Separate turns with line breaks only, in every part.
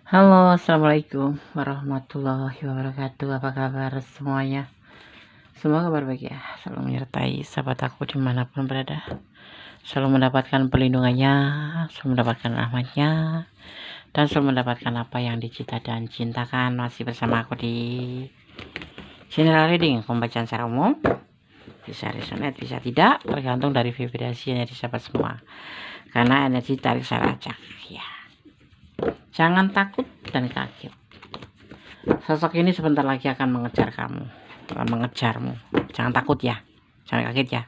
Halo, assalamualaikum warahmatullahi wabarakatuh. Apa kabar semuanya? Semoga kabar baik ya. Selalu menyertai sahabat aku dimanapun berada. Selalu mendapatkan perlindungannya, selalu mendapatkan rahmatnya, dan selalu mendapatkan apa yang dicita dan cintakan. Masih bersama aku di general reading, pembacaan secara umum. Bisa resonate, bisa tidak, tergantung dari vibrasi energi sahabat semua. Karena energi tarik saya acak ya. Jangan takut dan kaget. Sosok ini sebentar lagi akan mengejarmu. Jangan takut ya, jangan kaget ya.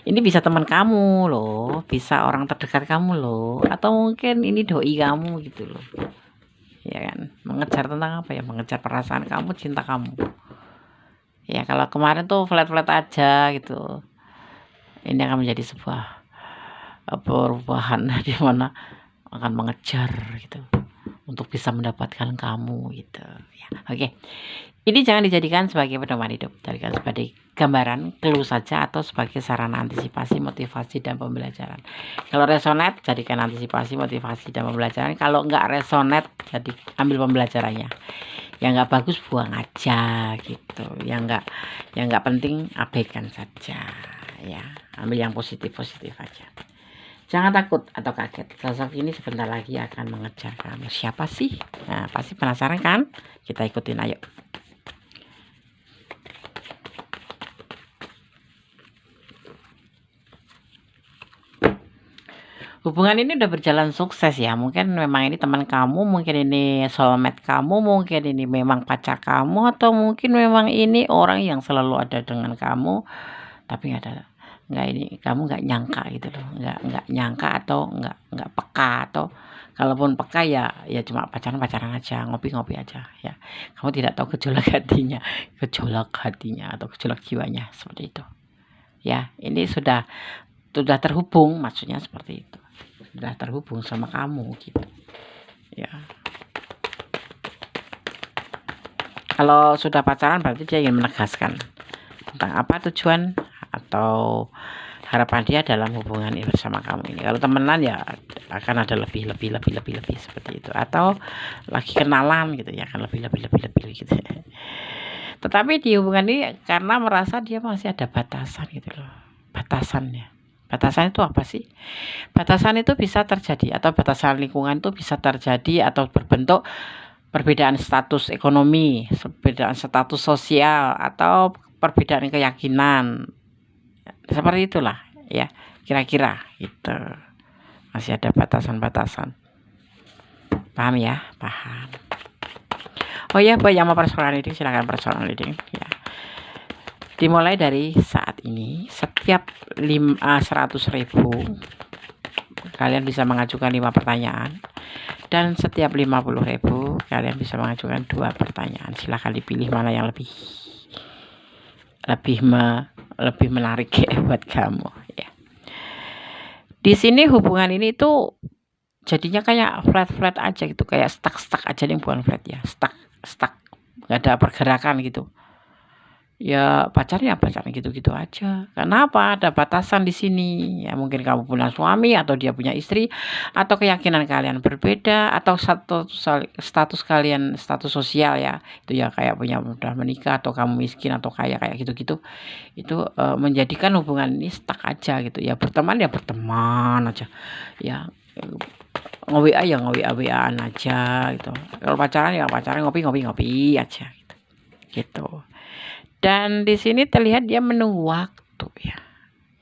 Ini bisa teman kamu loh, bisa orang terdekat kamu loh, atau mungkin ini doi kamu gitu loh. Ya kan, mengejar tentang apa ya? Mengejar perasaan kamu, cinta kamu. Ya kalau kemarin tuh flat-flat aja gitu. Ini akan menjadi sebuah perubahan di mana akan mengejar gitu untuk bisa mendapatkan kamu gitu ya. Oke. Ini jangan dijadikan sebagai pedoman hidup, jadikan sebagai gambaran, clue saja atau sebagai sarana antisipasi, motivasi dan pembelajaran. Kalau resonate jadikan antisipasi, motivasi dan pembelajaran. Kalau enggak resonate jadi ambil pembelajarannya. Yang enggak bagus buang aja gitu. Yang enggak penting abaikan saja ya. Ambil yang positif-positif aja. Jangan takut atau kaget, sosok ini sebentar lagi akan mengejar kamu. Siapa sih? Nah, pasti penasaran kan? Kita ikutin ayo. Hubungan ini udah berjalan sukses ya. Mungkin memang ini teman kamu, mungkin ini soulmate kamu, mungkin ini memang pacar kamu, atau mungkin memang ini orang yang selalu ada dengan kamu, tapi nggak ini kamu nggak nyangka gitu loh, nggak nyangka atau nggak peka, atau kalaupun peka ya cuma pacaran aja, ngopi aja ya. Kamu tidak tahu gejolak hatinya atau gejolak jiwanya seperti itu ya. Ini sudah terhubung, maksudnya seperti itu, sudah terhubung sama kamu gitu ya. Kalau sudah pacaran berarti dia ingin menegaskan tentang apa tujuan atau harapan dia dalam hubungan ini bersama kamu ini. Kalau temenan ya akan ada lebih seperti itu, atau lagi kenalan gitu ya, akan lebih gitu. Tetapi di hubungan ini karena merasa dia masih ada batasan gitu loh. Batasan itu apa sih? Batasan itu bisa terjadi, atau batasan lingkungan itu bisa terjadi atau berbentuk perbedaan status ekonomi, perbedaan status sosial, atau perbedaan keyakinan. Seperti itulah ya, kira-kira gitu. Masih ada batasan-batasan. Paham ya? Paham. Oh ya, buat yang mau personal reading silahkan personal reading ya. Dimulai dari saat ini, setiap 100.000 kalian bisa mengajukan 5 pertanyaan, dan setiap 50.000 kalian bisa mengajukan 2 pertanyaan. Silahkan dipilih mana yang lebih menarik ya buat kamu ya. Di sini hubungan ini tuh jadinya kayak flat aja gitu, kayak stuck aja nih, bukan flat ya, stuck nggak ada pergerakan gitu ya. Pacarnya gitu aja. Kenapa? Ada batasan di sini ya. Mungkin kamu punya suami atau dia punya istri, atau keyakinan kalian berbeda, atau status kalian, status sosial ya, itu ya, kayak punya udah menikah atau kamu miskin atau kaya, kayak gitu itu menjadikan hubungan ini stuck aja gitu ya. Berteman aja ya, nge-WA ya nge-WA-an aja gitu. Kalau pacaran ya pacaran, ngopi aja gitu. Dan di sini terlihat dia menunggu waktu ya.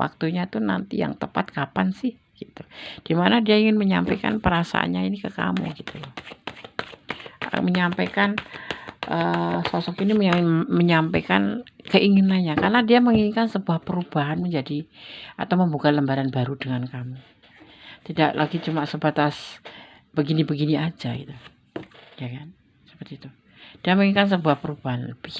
Waktunya tuh nanti yang tepat kapan sih gitu. Dimana dia ingin menyampaikan perasaannya ini ke kamu gitu loh. Menyampaikan sosok ini menyampaikan keinginannya, karena dia menginginkan sebuah perubahan menjadi atau membuka lembaran baru dengan kamu. Tidak lagi cuma sebatas begini aja gitu. Ya kan? Seperti itu. Dia menginginkan sebuah perubahan lebih.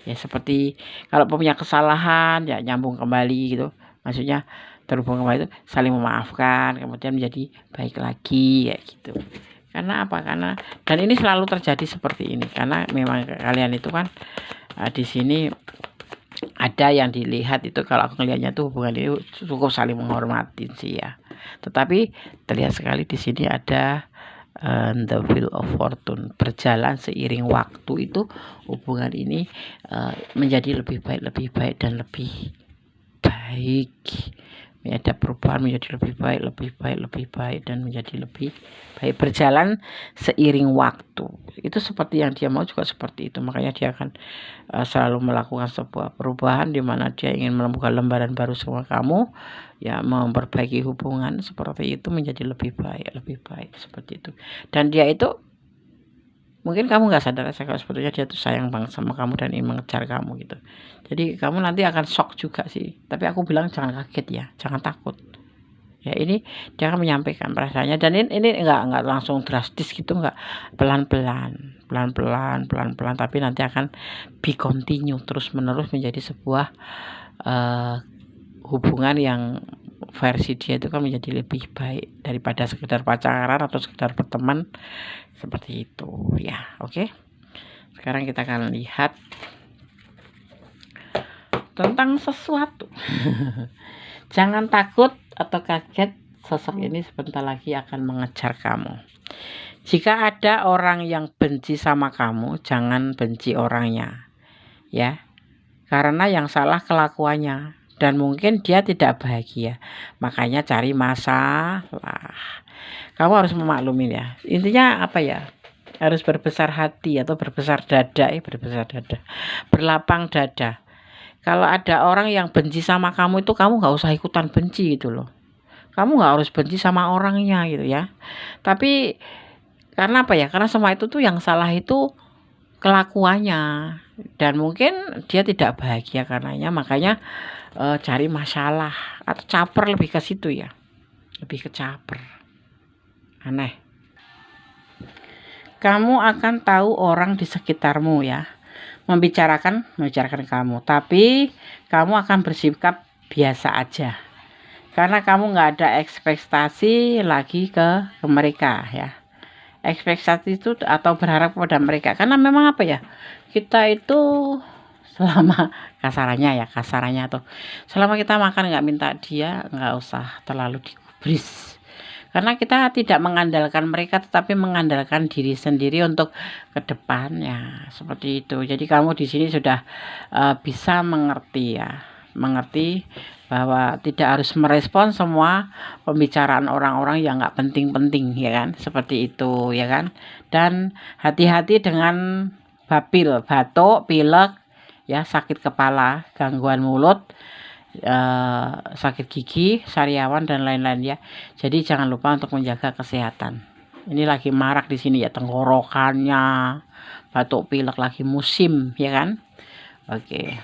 Ya seperti kalau punya kesalahan ya nyambung kembali gitu. Maksudnya terhubung kembali itu saling memaafkan, kemudian menjadi baik lagi ya gitu. Karena apa? Karena dan ini selalu terjadi seperti ini karena memang kalian itu kan di sini ada yang dilihat itu, kalau aku ngelihatnya tuh hubungan ini cukup saling menghormati sih ya. Tetapi terlihat sekali di sini ada the wheel of fortune, berjalan seiring waktu itu hubungan ini menjadi lebih baik dan lebih baik. Ada perubahan menjadi lebih baik dan menjadi lebih baik, berjalan seiring waktu. Itu seperti yang dia mau juga seperti itu. Makanya dia akan selalu melakukan sebuah perubahan di mana dia ingin menemukan lembaran baru sama kamu, ya, memperbaiki hubungan seperti itu menjadi lebih baik seperti itu. Dan dia itu mungkin kamu nggak sadar kalau sebetulnya dia tuh sayang banget sama kamu dan ingin mengejar kamu gitu. Jadi kamu nanti akan shock juga sih. Tapi aku bilang jangan kaget ya, jangan takut. Ya, ini dia akan menyampaikan perasaannya, dan ini enggak langsung drastis gitu, enggak, pelan-pelan, tapi nanti akan be continue, terus menerus menjadi sebuah hubungan yang versi dia itu kan menjadi lebih baik daripada sekedar pacaran atau sekedar berteman seperti itu ya. Oke. Sekarang kita akan lihat tentang sesuatu. Jangan takut atau kaget, sosok ini sebentar lagi akan mengejar kamu. Jika ada orang yang benci sama kamu, jangan benci orangnya, ya. Karena yang salah kelakuannya dan mungkin dia tidak bahagia. Makanya cari masalah. Kamu harus memaklumi ya. Intinya apa ya? Harus berbesar hati atau berbesar dada, berlapang dada. Kalau ada orang yang benci sama kamu itu kamu nggak usah ikutan benci gitu loh. Kamu nggak harus benci sama orangnya gitu ya. Tapi karena apa ya? Karena semua itu tuh yang salah itu kelakuannya, dan mungkin dia tidak bahagia karenanya, makanya cari masalah atau caper, lebih ke situ ya. Lebih ke caper. Aneh. Kamu akan tahu orang di sekitarmu ya. membicarakan kamu, tapi kamu akan bersikap biasa aja karena kamu nggak ada ekspektasi lagi ke mereka ya. Ekspektasi itu atau berharap pada mereka, karena memang apa ya, kita itu selama kasarannya tuh, selama kita makan nggak minta dia, nggak usah terlalu digubris. Karena kita tidak mengandalkan mereka, tetapi mengandalkan diri sendiri untuk ke depannya, seperti itu. Jadi kamu di sini sudah bisa mengerti ya, bahwa tidak harus merespon semua pembicaraan orang-orang yang nggak penting-penting ya kan, seperti itu ya kan. Dan hati-hati dengan batuk, pilek, ya, sakit kepala, gangguan mulut, sakit gigi, sariawan dan lain-lain ya. Jadi jangan lupa untuk menjaga kesehatan. Ini lagi marak di sini ya, tenggorokannya, batuk pilek lagi musim ya kan. Oke.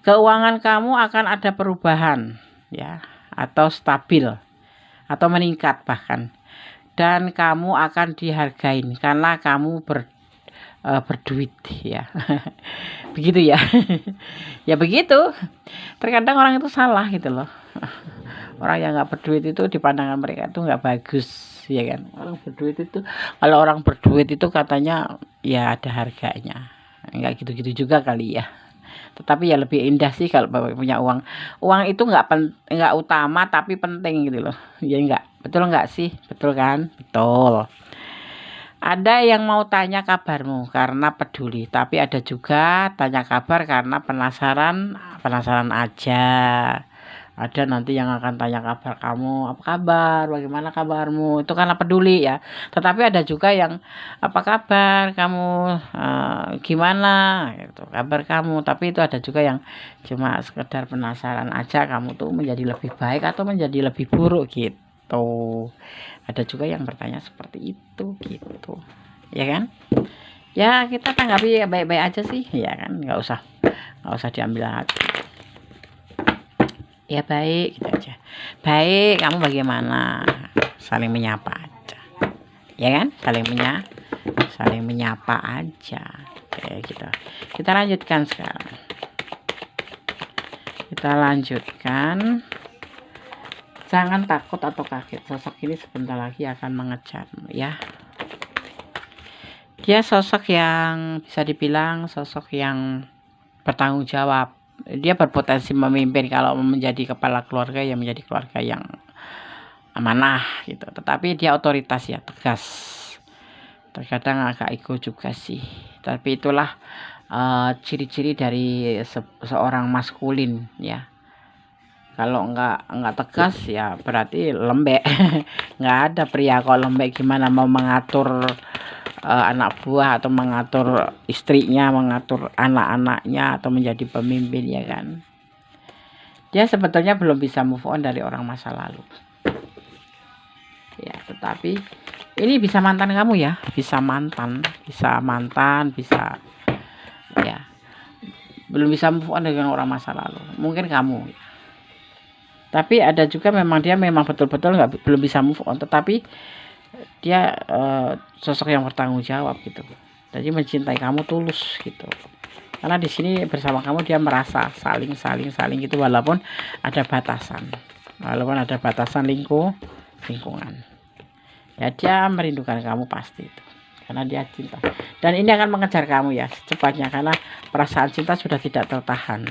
Keuangan kamu akan ada perubahan ya, atau stabil atau meningkat bahkan. Dan kamu akan dihargain karena kamu berduit ya. Begitu ya. Ya begitu. Terkadang orang itu salah gitu loh. Orang yang nggak berduit itu di pandangan mereka itu nggak bagus ya kan. Kalau orang berduit itu katanya ya ada harganya. Nggak gitu-gitu juga kali ya. Tetapi ya lebih indah sih kalau Bapak punya uang. Uang itu nggak utama tapi penting gitu loh. Ya enggak. Betul nggak sih? Betul kan? Betul. Ada yang mau tanya kabarmu karena peduli, tapi ada juga tanya kabar karena penasaran aja. Ada nanti yang akan tanya kabar kamu, apa kabar, bagaimana kabarmu, itu karena peduli ya. Tetapi ada juga yang apa kabar kamu, gimana gitu, kabar kamu, tapi itu ada juga yang cuma sekedar penasaran aja kamu tuh menjadi lebih baik atau menjadi lebih buruk gitu. Ada juga yang bertanya seperti itu gitu ya kan. Ya kita tanggapi baik-baik aja sih ya kan, nggak usah diambil hati ya. Baik gitu aja. Baik, kamu bagaimana, saling menyapa aja ya kan, saling menyapa aja kayak gitu. Kita lanjutkan sekarang, jangan takut atau kaget, sosok ini sebentar lagi akan mengejarmu ya. Dia sosok yang bisa dibilang sosok yang bertanggung jawab. Dia berpotensi memimpin kalau menjadi kepala keluarga, ya menjadi keluarga yang amanah gitu, tetapi dia otoritas ya, tegas. Terkadang agak ego juga sih, tapi itulah ciri-ciri dari seorang maskulin ya. Kalau nggak tegas ya berarti lembek. Nggak ada pria kok lembek, gimana mau mengatur anak buah atau mengatur istrinya, mengatur anak-anaknya, atau menjadi pemimpin, ya kan. Dia sebetulnya belum bisa move on dari orang masa lalu ya, tetapi ini bisa mantan kamu ya, bisa mantan bisa ya, belum bisa move on dengan orang masa lalu, mungkin kamu ya. Tapi ada juga memang dia memang betul-betul belum bisa move on, tetapi dia sosok yang bertanggung jawab gitu, jadi mencintai kamu tulus gitu. Karena di sini bersama kamu dia merasa saling gitu, walaupun ada batasan lingkungan. Ya dia merindukan kamu pasti itu, karena dia cinta. Dan ini akan mengejar kamu ya secepatnya, karena perasaan cinta sudah tidak tertahan.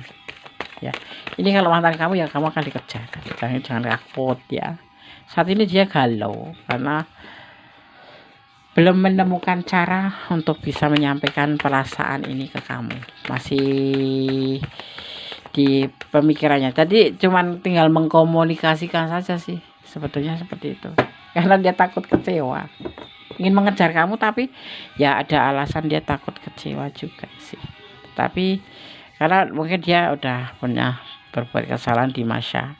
Ya, ini kalau mantan kamu ya kamu akan dikejar. Jangan takut ya. Saat ini dia galau karena belum menemukan cara untuk bisa menyampaikan perasaan ini ke kamu, masih di pemikirannya. Tadi cuman tinggal mengkomunikasikan saja sih sebetulnya, seperti itu. Karena dia takut kecewa, ingin mengejar kamu, tapi ya ada alasan dia takut kecewa juga sih. Tapi karena mungkin dia udah pernah berbuat kesalahan di masa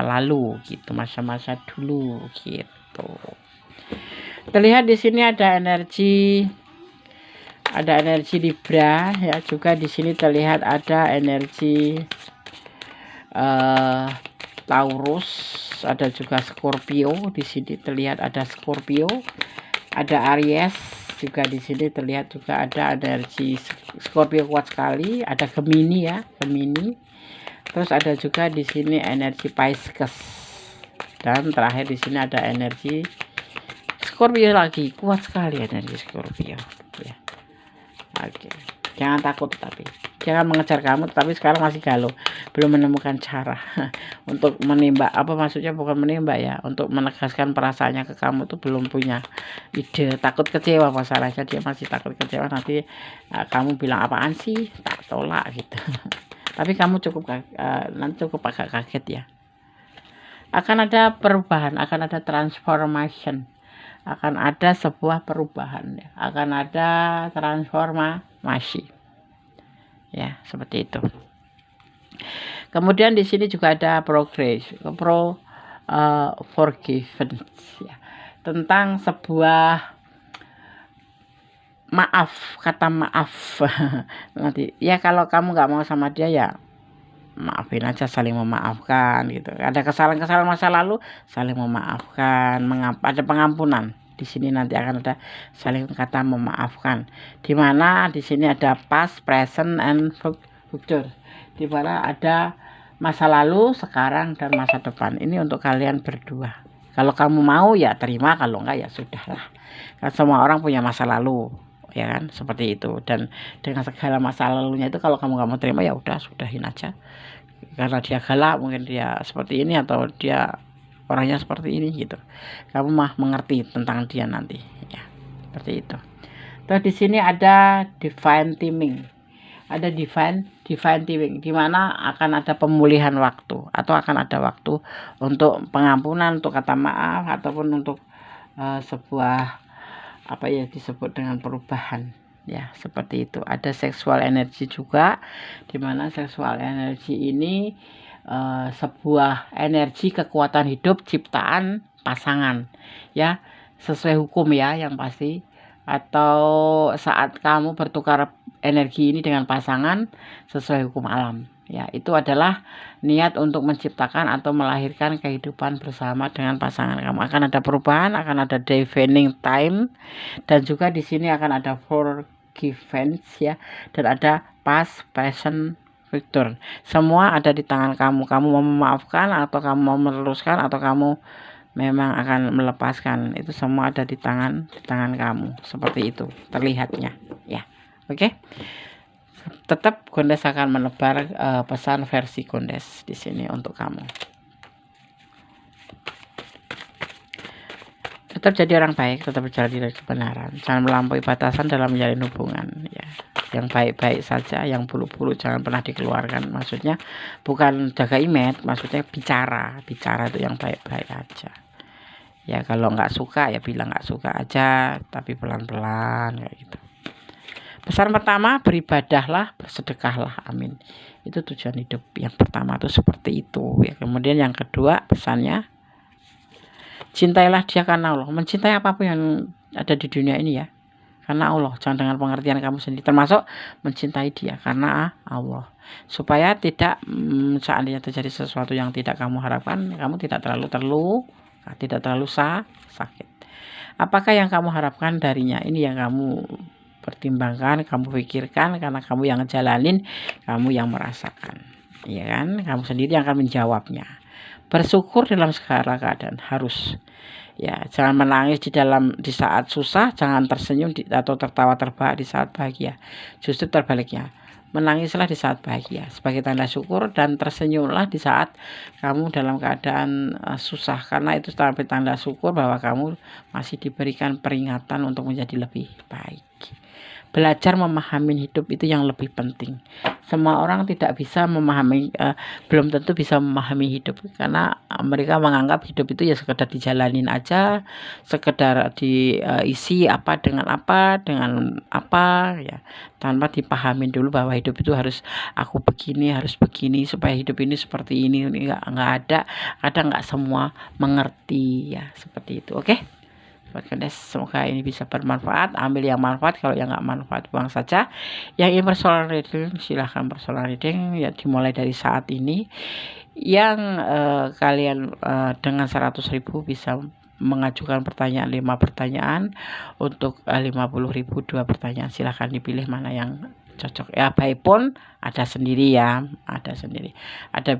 lalu gitu, masa dulu gitu. Terlihat di sini ada energi Libra ya, juga di sini terlihat ada energi Taurus, ada juga Scorpio. Di sini terlihat ada Scorpio, ada Aries juga. Di sini terlihat juga ada energi Scorpio kuat sekali, ada Gemini ya, Gemini. Terus ada juga di sini energi Pisces, dan terakhir di sini ada energi Scorpio lagi, kuat sekali energi Scorpio ya. Oke, jangan takut, tapi jangan mengejar kamu, tapi sekarang masih galau, belum menemukan cara untuk menembak, maksudnya bukan menembak ya, untuk menegaskan perasaannya ke kamu tuh belum punya ide, takut kecewa masalahnya. Dia masih takut kecewa, nanti kamu bilang apaan sih, tak tolak gitu. Tapi kamu nanti cukup agak kaget ya. Akan ada perubahan, akan ada transformation, akan ada sebuah perubahan ya, akan ada transformasi ya, seperti itu. Kemudian di sini juga ada forgiveness ya, tentang sebuah kata maaf. Nanti ya kalau kamu nggak mau sama dia ya maafin aja, saling memaafkan gitu. Ada kesalahan masa lalu, saling memaafkan, ada pengampunan. Di sini nanti akan ada saling kata memaafkan. Di mana di sini ada past, present, and future. Di mana ada masa lalu, sekarang, dan masa depan. Ini untuk kalian berdua. Kalau kamu mau ya terima, kalau enggak ya sudahlah. Kan semua orang punya masa lalu, ya kan, seperti itu. Dan dengan segala masa lalunya itu, kalau kamu nggak mau terima ya udah, sudahin aja. Karena dia galak, mungkin dia seperti ini, atau dia orangnya seperti ini gitu, kamu mah mengerti tentang dia nanti ya, seperti itu. Terus di sini ada divine timing, di mana akan ada pemulihan waktu, atau akan ada waktu untuk pengampunan, untuk kata maaf, ataupun untuk sebuah disebut dengan perubahan ya, seperti itu. Ada seksual energi juga, di mana seksual energi ini sebuah energi kekuatan hidup ciptaan pasangan ya, sesuai hukum ya yang pasti. Atau saat kamu bertukar energi ini dengan pasangan sesuai hukum alam ya, itu adalah niat untuk menciptakan atau melahirkan kehidupan bersama dengan pasangan kamu. Akan ada perubahan, akan ada defining time, dan juga di sini akan ada forgiveness ya, dan ada past, present, future. Semua ada di tangan kamu. Kamu mau memaafkan, atau kamu mau meneruskan, atau kamu memang akan melepaskan, itu semua ada di tangan kamu, seperti itu terlihatnya ya. Oke. Tetap Gondes akan menebar pesan versi Gondes di sini untuk kamu. Tetap jadi orang baik, tetap berjalan di kebenaran, jangan melampaui batasan dalam menjalin hubungan ya. Yang baik-baik saja, yang buruk-buruk jangan pernah dikeluarkan. Maksudnya bukan jaga image, maksudnya bicara itu yang baik-baik aja ya. Kalau nggak suka ya bilang nggak suka aja, tapi pelan-pelan kayak gitu. Pesan pertama, beribadahlah, bersedekahlah, amin. Itu tujuan hidup yang pertama tuh seperti itu ya. Kemudian yang kedua pesannya, cintailah dia karena Allah. Mencintai apapun yang ada di dunia ini ya, karena Allah, jangan dengan pengertian kamu sendiri, termasuk mencintai dia karena Allah, supaya tidak seandainya terjadi sesuatu yang tidak kamu harapkan, kamu tidak terlalu sakit. Apakah yang kamu harapkan darinya, ini yang kamu pertimbangkan, kamu pikirkan, karena kamu yang ngejalanin, kamu yang merasakan ya kan, kamu sendiri yang akan menjawabnya. Bersyukur dalam segala keadaan harus ya, jangan menangis di saat susah, jangan tersenyum atau tertawa terbahak di saat bahagia. Justru terbaliknya, menangislah di saat bahagia sebagai tanda syukur, dan tersenyumlah di saat kamu dalam keadaan susah, karena itu sebagai tanda syukur bahwa kamu masih diberikan peringatan untuk menjadi lebih baik. Belajar memahami hidup itu yang lebih penting. Semua orang tidak bisa memahami, belum tentu bisa memahami hidup, karena mereka menganggap hidup itu ya sekedar dijalanin aja, sekedar diisi apa dengan apa ya, tanpa dipahami dulu bahwa hidup itu harus aku begini, harus begini, supaya hidup ini seperti ini nggak ada. Kadang nggak semua mengerti ya, seperti itu. Oke. Semoga ini bisa bermanfaat. Ambil yang manfaat, kalau yang nggak manfaat buang saja. Yang ingin personal reading silahkan personal reading ya, dimulai dari saat ini. Yang kalian dengan 100.000 bisa mengajukan pertanyaan 5 pertanyaan, untuk 50.000 2 pertanyaan. Silahkan dipilih mana yang cocok ya. By phone ada sendiri ya, ada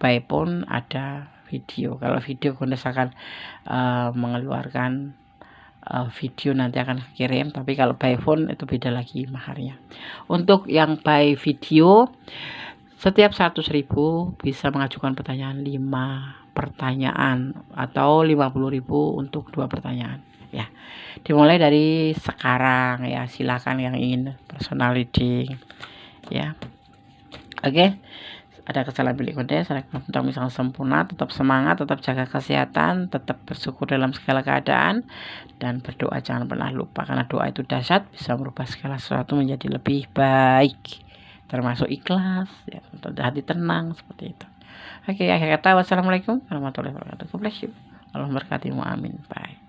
by phone, ada video. Kalau video misalkan mengeluarkan video nanti akan kirim, tapi kalau by phone itu beda lagi maharnya. Untuk yang by video, setiap 100.000 bisa mengajukan pertanyaan 5 pertanyaan atau 50.000 untuk 2 pertanyaan ya. Dimulai dari sekarang ya, silakan yang ingin personal reading ya. Oke. Ada kesalahan pilih kode, saya misal sempurna, tetap semangat, tetap jaga kesehatan, tetap bersyukur dalam segala keadaan, dan berdoa jangan pernah lupa, karena doa itu dahsyat, bisa merubah segala sesuatu menjadi lebih baik, termasuk ikhlas ya, hati tenang seperti itu. Oke, akhir kata wassalamualaikum warahmatullahi wabarakatuh. God bless you. Allah memberkatimu, amin. Bye.